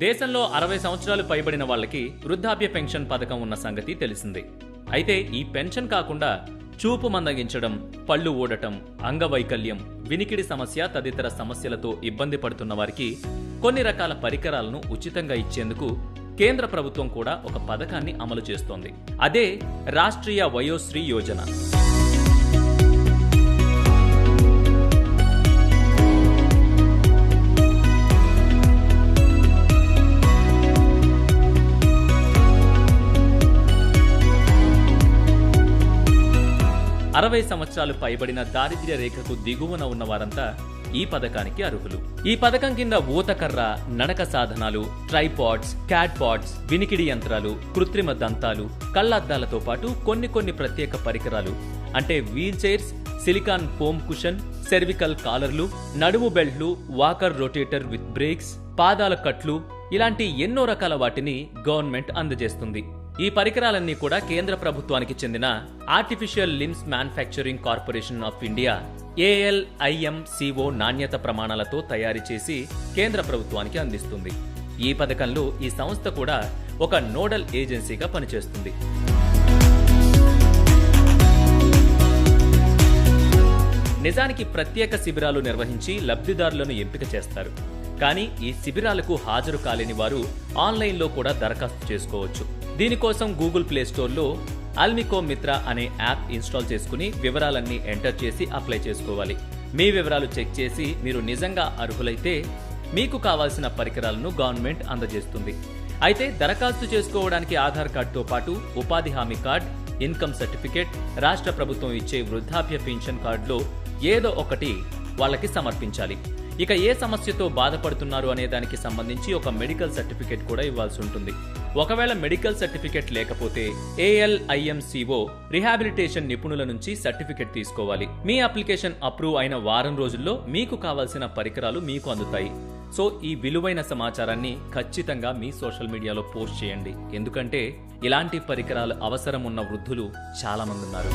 దేశంలో 60 సంవత్సరాలు పైబడిన వాళ్ళకి వృద్ధాప్య పెన్షన్ పథకం ఉన్న సంగతి తెలిసిందే. అయితే ఈ పెన్షన్ కాకుండా చూపు మందగించడం, పళ్ళు ఊడటం, అంగవైకల్యం, వినికిడి సమస్య తదితర సమస్యలతో ఇబ్బంది పడుతున్న వారికి కొన్ని రకాల పరికరాలను ఉచితంగా ఇచ్చేందుకు కేంద్ర ప్రభుత్వం కూడా ఒక పథకాన్ని అమలు చేస్తోంది. అదే రాష్ట్రీయ వయోశ్రీ యోజన. అరవై సంవత్సరాలు పైబడిన దారిద్ర్య రేఖకు దిగువన ఉన్న వారంతా ఈ పథకానికి అర్హులు. ఈ పథకం కింద ఊతకర్ర, నడక సాధనాలు, ట్రైపాడ్స్, క్యాట్పాడ్స్, వినికిడి యంత్రాలు, కృత్రిమ దంతాలు, కళ్లద్దాలతో పాటు కొన్ని ప్రత్యేక పరికరాలు అంటే wheel chairs, silicone foam cushion, cervical కాలర్లు, నడుము బెల్ట్లు, వాకర్ రొటేటర్ విత్ బ్రేక్స్, పాదాల కట్లు ఇలాంటి ఎన్నో రకాల వాటిని గవర్నమెంట్ అందజేస్తుంది. ఈ పరికరాలన్నీ కూడా కేంద్ర ప్రభుత్వానికి చెందిన artificial limbs manufacturing corporation of India ALIMCO నాణ్యత ప్రమాణాలతో తయారు చేసి కేంద్ర ప్రభుత్వానికి అందిస్తుంది. ఈ పథకంలో ఈ సంస్థ కూడా ఒక నోడల్ ఏజెన్సీగా పనిచేస్తుంది. నిజానికి ప్రత్యేక శిబిరాలు నిర్వహించి లబ్ధిదారులను ఎంపిక చేస్తారు. కానీ ఈ శిబిరాలకు హాజరు కాలేని వారు ఆన్లైన్లో కూడా దరఖాస్తు చేసుకోవచ్చు. దీనికోసం గూగుల్ ప్లే స్టోర్లో అల్మికో మిత్ర అనే యాప్ ఇన్స్టాల్ చేసుకుని వివరాలన్నీ ఎంటర్ చేసి అప్లై చేసుకోవాలి. మీ వివరాలు చెక్ చేసి మీరు నిజంగా అర్హులైతే మీకు కావాల్సిన పరికరాలను గవర్నమెంట్ అందజేస్తుంది. అయితే దరఖాస్తు చేసుకోవడానికి ఆధార్ కార్డుతో పాటు ఉపాధి హామీ కార్డ్, ఇన్కమ్ సర్టిఫికేట్, రాష్ట్ర ప్రభుత్వం ఇచ్చే వృద్ధాప్య పెన్షన్ కార్డులో ఏదో ఒకటి వాళ్ళకి సమర్పించాలి. ఇక ఏ సమస్యతో బాధపడుతున్నారు అనే దానికి సంబంధించి ఒక మెడికల్ సర్టిఫికేట్ కూడా ఇవ్వాల్సి ఉంటుంది. ఒకవేళ మెడికల్ సర్టిఫికేట్ లేకపోతే ALIMCO రిహాబిలిటేషన్ నిపుణుల నుంచి సర్టిఫికేట్ తీసుకోవాలి. మీ అప్లికేషన్ అప్రూవ్ అయిన వారం రోజుల్లో మీకు కావాల్సిన పరికరాలు మీకు అందుతాయి. సో ఈ విలువైన సమాచారాన్ని ఖచ్చితంగా మీ సోషల్ మీడియాలో పోస్ట్ చేయండి. ఎందుకంటే ఇలాంటి పరికరాలు అవసరం ఉన్న వృద్ధులు చాలా మంది ఉన్నారు.